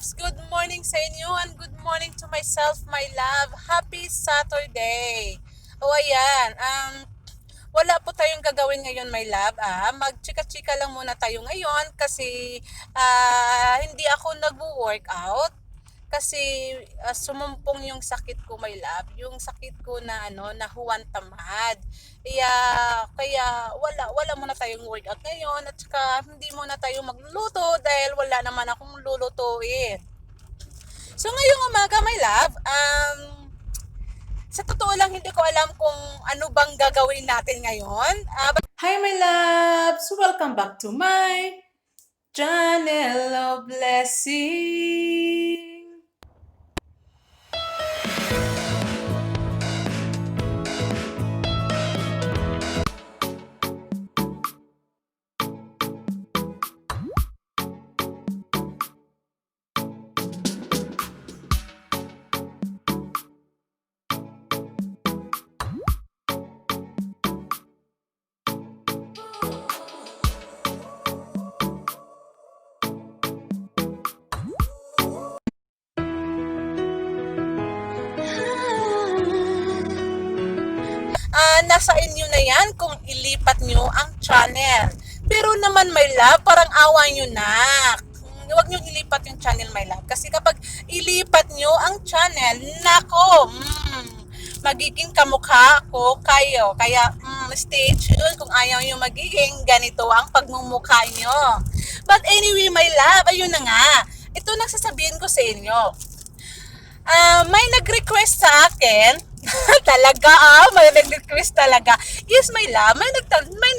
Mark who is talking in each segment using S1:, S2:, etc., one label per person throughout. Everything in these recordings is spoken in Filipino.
S1: loves! Good morning sa inyo and good morning to myself, my love. Happy Saturday! O ayan, wala po tayong gagawin ngayon, my love. Magchika-chika lang muna tayo ngayon kasi hindi ako nag-workout kasi sumumpong yung sakit ko, my love. Yung sakit ko na na huwan tamad. Kaya wala muna tayong workout ngayon at saka hindi muna tayo magluluto dahil wala naman akong lulutuin. So ngayong umaga, my love, sa totoo lang hindi ko alam kung ano bang gagawin natin ngayon. Hi my loves! Welcome back to my channel of blessing. Nasa inyo na yan kung ilipat nyo ang channel. Pero naman, my love, parang awa nyo na. Huwag nyo ilipat yung channel, my love. Kasi kapag ilipat nyo ang channel, nako, magiging kamukha ko kayo. Kaya, stay tuned kung ayaw nyo magiging ganito ang pagmumukha nyo. But anyway, my love, ayun na nga. Ito nagsasabihin ko sa inyo. May nag-request sa akin. Talaga may nag-request talaga. Yes, my love, may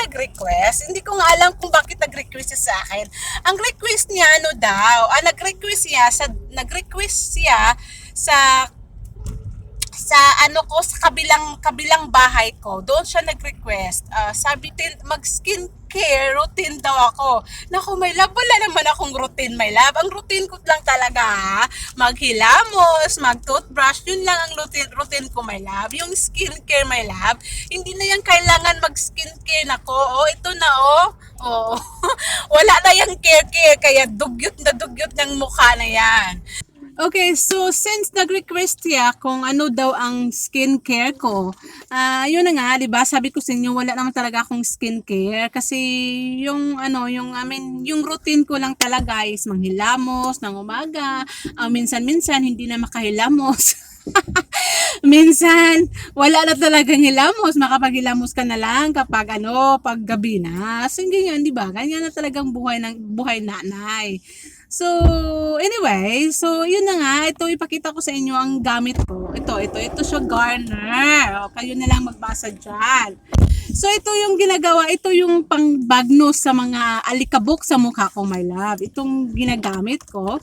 S1: nag-request. Hindi ko nga alam kung bakit nag-request siya sa akin. Ang request niya nag-request siya sa sa kabilang bahay ko. Doon siya nag-request. Sabi mag-skincare routine daw ako. Naku, my love, wala naman akong routine, my love. Ang routine ko lang talaga, maghilamos, mag-toothbrush, yun lang ang routine ko, my love. Yung skincare, my love, hindi na yan kailangan mag-skincare nako. Ito na, wala na yung care, kaya dugyot ng mukha na yan. Okay, so since nag-request siya kung ano daw ang skincare ko, yun na nga, 'di ba? Sabi ko sa inyo wala naman talaga akong skincare kasi yung yung routine ko lang talaga is manghilamos ng umaga, minsan-minsan hindi na makahilamos. Minsan wala na talagang hilamos, makapaghilamos ka na lang kapag pag gabi na. So ganyan, 'di ba? Ganyan na talagang buhay nanay. So, anyway, yun na nga, ito ipakita ko sa inyo ang gamit ko. Ito siya Garner. Kayo na lang magbasa dyan. So, ito yung ginagawa, ito yung pang-bagnos sa mga alikabok sa mukha ko, my love. Itong ginagamit ko.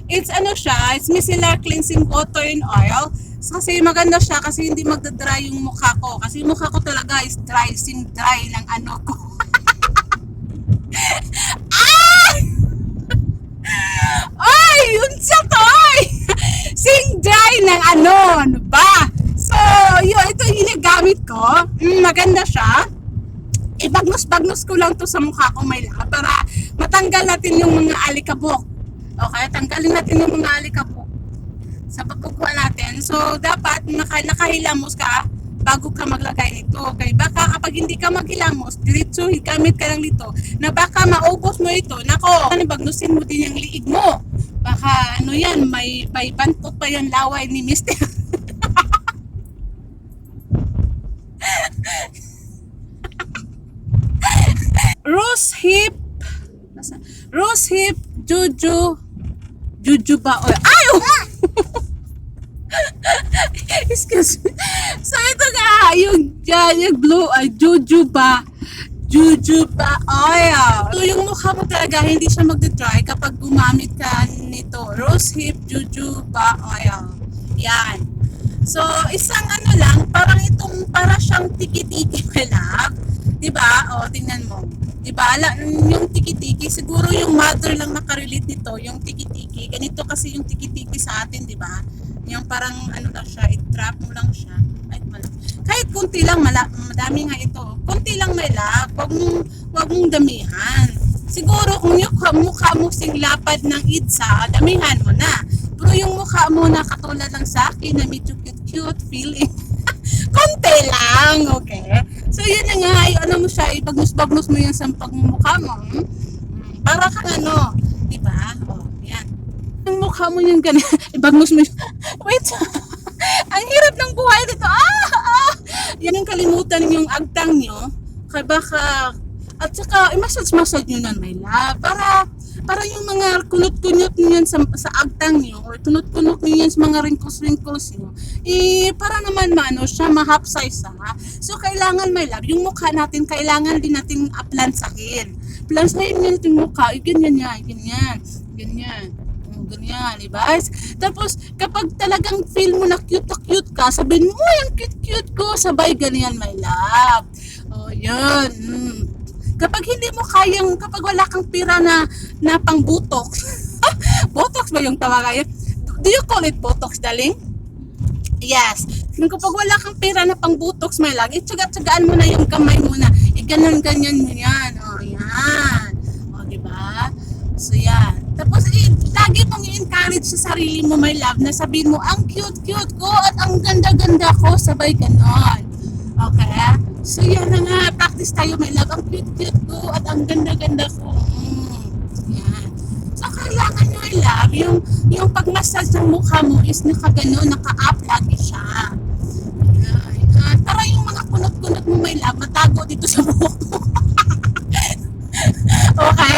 S1: It's it's micellar cleansing water and oil. Kasi maganda siya kasi hindi magdadry yung mukha ko. Kasi yung mukha ko talaga is dry ng ko. Yun siya toy! Sing dry ng ba? So, ito yung ginagamit ko. Maganda siya. Ibagnos-bagnos ko lang to sa mukha ko, my love, para matanggal natin yung mga alikabok. Okay, tanggalin natin yung mga alikabok sa pagkukuha natin. So, dapat nakahilamos ka bago ka maglagay nito. Okay, baka kapag hindi ka maghilamos, diretso gamit ka lang nito, na baka maubos mo ito. Nako, bagnusin mo din yung liig mo. Baka yan, may bantot pa yung laway ni Mr. Rose hip Jujuba oil. Excuse me. So ito nga yung blue Jujuba oil. So yung mukha mo talaga hindi siya magda-dry kapag gumamit ka nito. Rose hip Jujuba oil. Yan. So isang lang, para siyang tiki-tiki, my love. 'Di ba? Tingnan mo. 'Di ba? Yung tiki-tiki, siguro yung mother lang nakarelate nito, yung tiki-tiki. Ganito kasi yung tiki-tiki sa atin, 'di ba? Yung parang lang siya, i-trap mo lang siya. Kahit kunti lang, madami nga ito. Kunti lang, my love. Wag mong damihan. Siguro kung yung mukha mo sing lapad ng Idsa, damihan mo na. Pero yung mukha mo na katulad lang sa akin na medyo cute feeling, konti lang, okay? So yun na nga, ano mo siya, ibagnus-bagnus mo yan sa pagmumukha mo. Para kang ano, di ba? Oh, yan. Ang mukha mo yung ganyan, ibagnus mo yung, wait, ang hirap ng buhay dito. Yan ang kalimutan yung agtang nyo. Kaya baka, at saka, i-massage nyo na may love. Para yung mga kunot-kunot nyo yan sa agtang nyo, or kunot-kunot nyo yan sa mga wrinkles-wrinkles nyo, para naman siya mahapsize ha. So, kailangan may love. Yung mukha natin, kailangan din natin plansahin. Plansahin nyo natin mukha, ganyan. Ganyan, diba? Tapos, kapag talagang feel mo na cute na cute ka, sabihin mo, ang cute ko, sabay ganyan, my love. Oh, yun. Kapag hindi mo kayang, kapag wala kang pira na pang botox, botox ba yung tawagan? Do you call it botox, darling? Yes. Kapag wala kang pira na pang botox, my love, itsaga-tsagaan mo na yung kamay mo na, ganyan mo yan. Oh, yan. Oh, diba? So, yan. Tapos, lagi mong i-encourage sa sarili mo, my love, na sabihin mo, ang cute ko at ang ganda-ganda ko, sabay ganon. Okay? So, yan na nga, practice tayo, my love, ang cute ko at ang ganda-ganda ko. Yan. So, kailangan nyo, my love, yung pag-massage ng mukha mo is nakaganon, naka-up lagi siya. Yan. Para yung mga kunot-kunot mo, my love, matago dito sa buhok mo. Okay?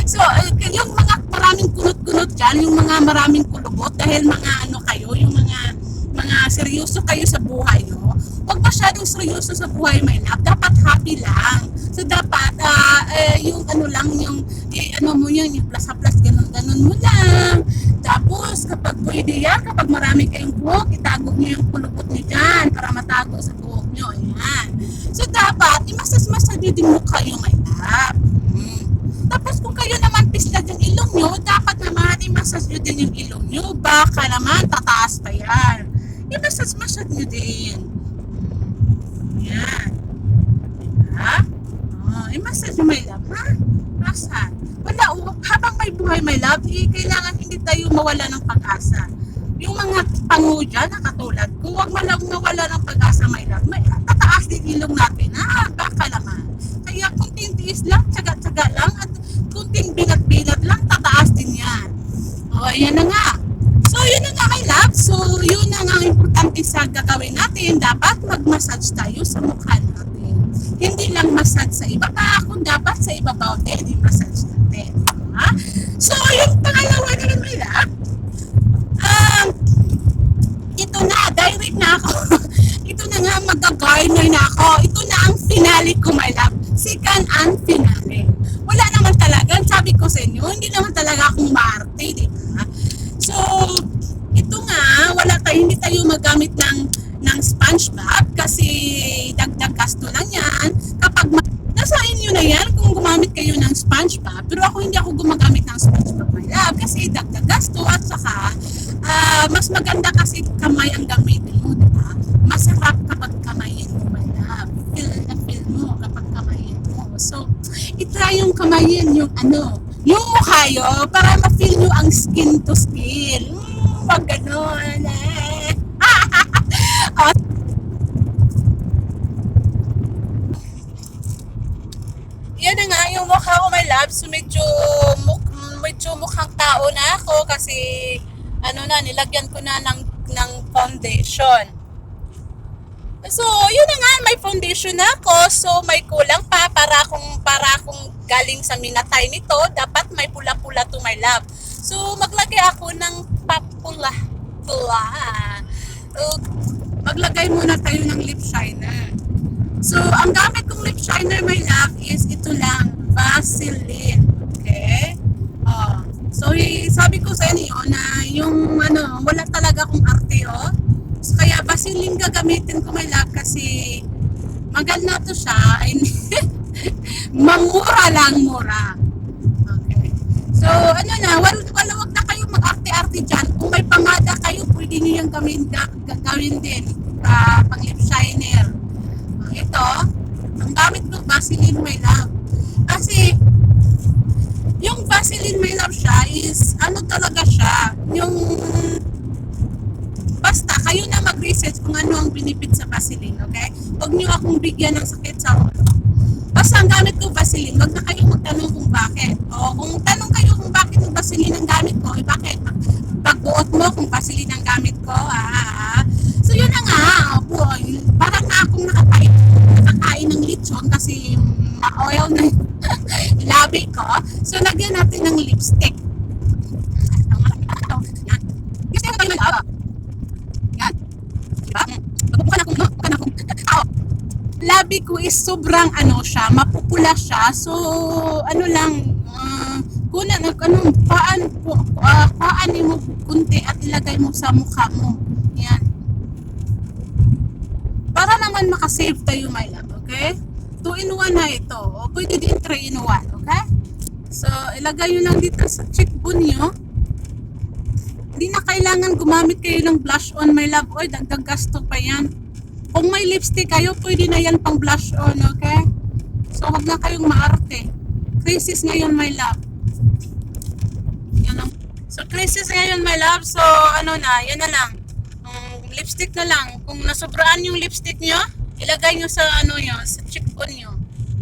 S1: So, yung mga maraming kunot-kunot dyan, yung mga maraming kulubot, dahil mga ano kayo, yung mga seryoso kayo sa buhay nyo, huwag masyadong seryoso sa buhay, my love. Dapat happy lang. So, dapat, yung ano lang, yung plus-plus, ganon mo lang. Tapos, kapag pwede yan, kapag marami kayong buhok, itago nyo yung kulubot nyo dyan para matago sa buhok nyo. Ayan. So, dapat, imasas-masad nyo din mukha yung my love. Tapos kung kayo naman pislad yung ilong nyo, dapat naman i-massage nyo din yung ilong nyo. Baka naman tataas pa yan. I-massage nyo din. Yan. Diba? Oh, i-massage nyo, my love, ha? Massage. Wala, habang may buhay, my love, kailangan hindi tayo mawala ng pag-asa. Yung mga pangu dyan, na katulad ko, huwag mawala ng pag-asa, my love. Tataas din ilong natin, ha? Baka naman. Kaya kunting tiis lang, tsaga-tsaga lang, at kunting binat-binat lang, tataas din yan. O, ayan na nga. So, yun na nga, my love. So, yun na nga ang importante sa gagawin natin. Dapat mag-massage tayo sa mukha natin. Hindi lang massage sa ibaba, kung dapat sa ibabaw din, i-massage natin. Ha? So, yung pangalawa na rin, my love, ito na, direct na ako. Ito na nga, mag-garner na ako. Ito na ang finale ko, my love. Second and finale. Wala naman talaga, sabi ko sa inyo, hindi naman talaga akong maarte, di ba? So, ito nga, hindi tayo magamit ng sponge bath kasi dagdag gasto lang yan. Kapag nasa inyo na yan kung gumamit kayo ng sponge bath, pero hindi ako gumagamit ng sponge bath, my love, kasi dagdag gasto at saka mas maganda kasi kamay ang gamitin mo, di ba? Masarap kapag kamayin mo, my love. Feel mo kapag kamayin mo. So, itry yung kamayin, yung mukha yo, para ma-feel nyo ang skin to skin. Wag ganon, yan na nga yung mukha ko, my love. So, medyo mukhang tao na ako kasi nilagyan ko na ng foundation. So, yun na nga, may foundation na ako. So, may kulang pa para akong galing sa minatay nito. Dapat may pula-pula to, my love. So, maglagay ako ng papula. Maglagay muna tayo ng lip shiner. So, ang gamit kong lip shiner, my love, is ito lang, Vaseline. Okay? So, sabi ko sa inyo na yung wala talaga akong arte, So, kaya Vaseline gagamitin ko, my love, kasi maganda to siya. Mamura lang, mura. Okay. So, wag na kayo mag-arte-arte dyan. Kung may pamada kayo, pwede nyo yung gawin din. Pang lip shiner. Ito, ang gamit ko, Vaseline, my love. Kasi, yung Vaseline, my love, siya is, ano talaga siya, yung, basta, kayo na mag-research kung ano ang benefit sa Vaseline, okay? Huwag niyo akong bigyan ng sakit sa ulo. Basta ang gamit ko Vaseline, wag na kayong magtanong kung bakit. O kung tanong kayo kung bakit yung Vaseline ang gamit ko, bakit? Pagbuot mo kung Vaseline ang gamit ko, So yun na nga, boy, parang na akong nakakain ng lechon kasi na-oil na yung labi ko. So lagyan natin ng lipstick. Yan. Lipstick na tayo na laba. Yan. Diba? Bukan akong labi ko is sobrang ano siya, mapupula siya. So, ano lang, paan mo kunti at ilagay mo sa mukha mo. Yan. Para naman makasave tayo, my love, okay? 2-in-1 na ito. O pwede din 3-in-1, okay? So, ilagay nyo lang dito sa cheekbone nyo. Hindi na kailangan gumamit kayo ng blush on, my love. Oy, dagdag gasto pa yan. Kung may lipstick kayo, pwede na yan pang blush on, okay? So, wag na kayong maarte. Crisis ngayon, my love. Yan lang. So, crisis ngayon, my love. So, ano na, yan na lang. Lipstick na lang. Kung nasobraan yung lipstick nyo, ilagay nyo sa ano nyo, sa cheekbone nyo.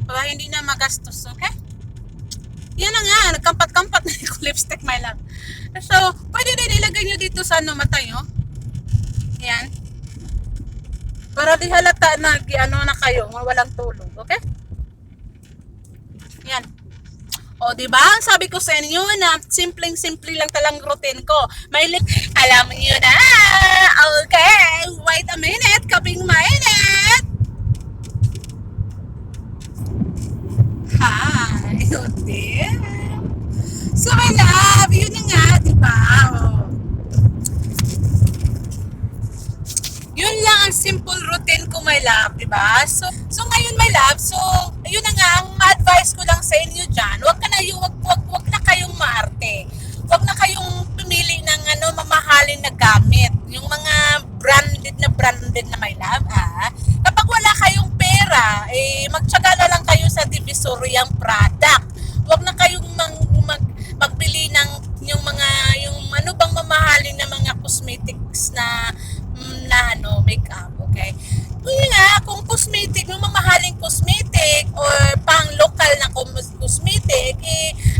S1: Para hindi na magastos, okay? Yan na nga, nagkampat-kampat na yung lipstick, my love. So, pwede din ilagay nyo dito sa ano, mata nyo. Yan. Para di halata na ano na kayo, walang tulog, okay? Yan. O, diba? Sabi ko sa inyo na simpleng-simple lang talang routine ko. May alam niyo na! Okay! Wait a minute! Kaping mainit! Hi! Yun din! So, my love, yun na nga, diba? O. Yun lang ang simple routine ko, my love, diba? So ngayon, my love, so, yun na nga, ang advice ko lang sa inyo dyan, wag na kayong maarte. Wag na kayong pumili ng mamahalin na gamit. Yung mga branded na, my love, Kapag wala kayong pera, magtsaga na lang kayo sa divisoryang product. Wag na kayong magbili ng yung ano bang mamahalin na mga cosmetics na makeup, okay? Kaya nga, kung cosmetic, yung mamahaling cosmetic or pang local na cosmetic,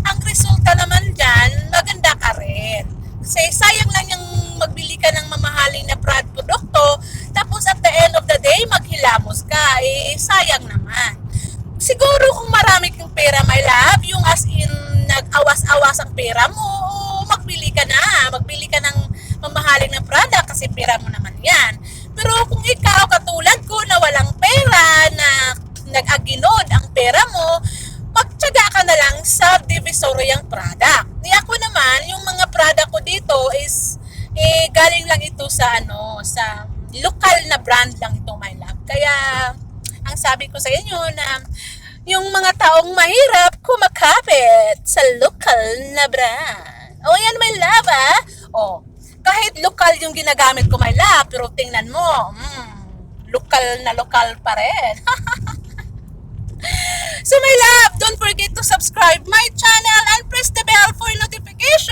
S1: ang resulta naman dyan, maganda ka rin. Kasi sayang lang yung magbili ka ng mamahaling na produkto, tapos at the end of the day, maghilamos ka, sayang naman. Siguro kung marami kang pera, my love, yung as in, nag-awas-awas ang pera mo, magbili ka ng mamahaling na product kasi pera mo naman yan. Pero kung ikaw katulad ko na walang pera, na nag-aginod ang pera mo, magtyaga ka na lang sa divisoryang product. Ako naman, yung mga product ko dito is galing lang ito sa sa local na brand lang ito, my love. Kaya ang sabi ko sa inyo na yung mga taong mahirap kumakapit sa local na brand. O yan, my love, kahit lokal yung ginagamit ko, my love, pero tingnan mo, lokal pa rin. So, my love, don't forget to subscribe my channel and press the bell for notification.